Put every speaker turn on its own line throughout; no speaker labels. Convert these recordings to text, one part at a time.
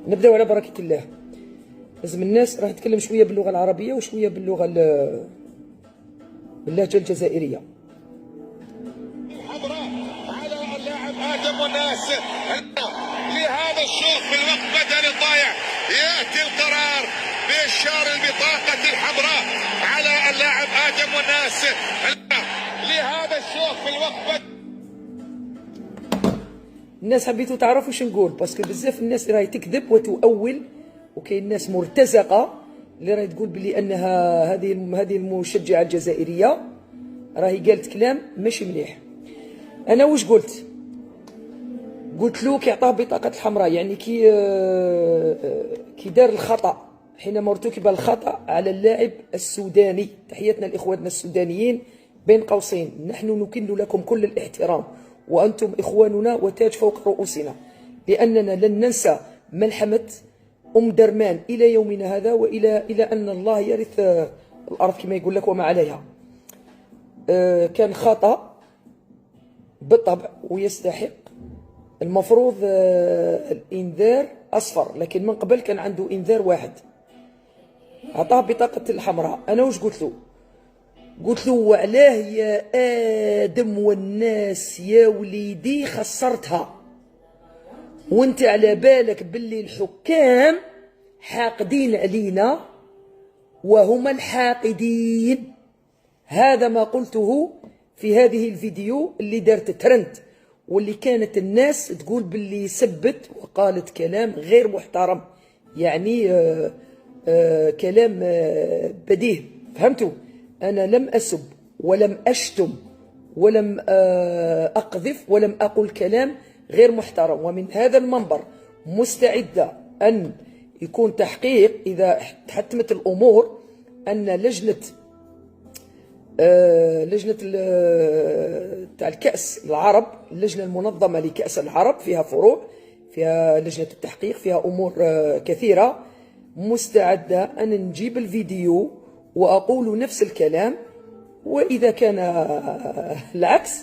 نبداو على بركة الله. لازم الناس راح نتكلم شوية باللغة العربية وشوية باللهجة الجزائرية.
الحمراء على اللاعب آدم والناس لهذا الشوط في الوقت بدل الضايع يأتي القرار بإشار البطاقة الحمراء على اللاعب آدم والناس لهذا الشوط في الوقت بدل.
الناس حبيتوا تعرفوا شنو نقول، باسكو بزاف الناس راهي تكذب وتؤول، وكاين ناس مرتزقه اللي راهي تقول بلي انها هذه المشجعه الجزائريه راهي قالت كلام ماشي مليح. انا واش قلت له كي عطاه بطاقه الحمراء، يعني كي دار الخطا حينما ارتكب الخطا على اللاعب السوداني. تحياتنا لاخواننا السودانيين، بين قوسين نحن نكن لكم كل الاحترام وأنتم إخواننا وتاج فوق رؤوسنا، لأننا لن ننسى ملحمة درمان إلى يومنا هذا إلى أن الله يرث الأرض كما يقول لك وما عليها. كان خطأ بالطبع ويستحق المفروض الإنذار أصفر، لكن من قبل كان عنده إنذار واحد. عطاه بطاقة الحمراء. أنا وش قلت له؟ قلت له وعلاه يا آدم والناس يا وليدي خسرتها، وانت على بالك باللي الحكام حاقدين علينا وهم الحاقدين. هذا ما قلته في هذه الفيديو اللي دارت ترند، واللي كانت الناس تقول باللي سبت وقالت كلام غير محترم، يعني كلام بديه. فهمتوا؟ أنا لم أسب ولم أشتم ولم أقذف ولم أقل كلام غير محترم، ومن هذا المنبر مستعدة أن يكون تحقيق إذا تحتمت الأمور، أن لجنة تاع الكأس العرب، اللجنة المنظمة لكأس العرب فيها فروع، فيها لجنة التحقيق، فيها أمور كثيرة، مستعدة أن نجيب الفيديو وأقول نفس الكلام، وإذا كان العكس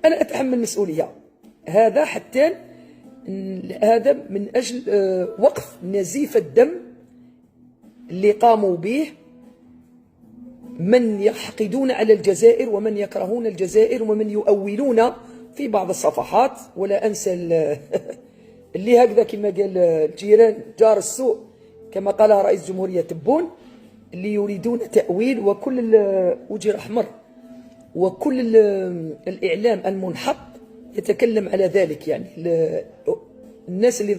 أنا أتحمل مسؤولية. هذا حتى هذا من أجل وقف نزيف الدم اللي قاموا به من يحقدون على الجزائر ومن يكرهون الجزائر ومن يؤولون في بعض الصفحات. ولا أنسى اللي هكذا كما قال الجيران جار السوء، كما قال رئيس جمهورية تبون، اللي يريدون تأويل، وكل وجه أحمر وكل الإعلام المنحط يتكلم على ذلك. يعني الناس اللي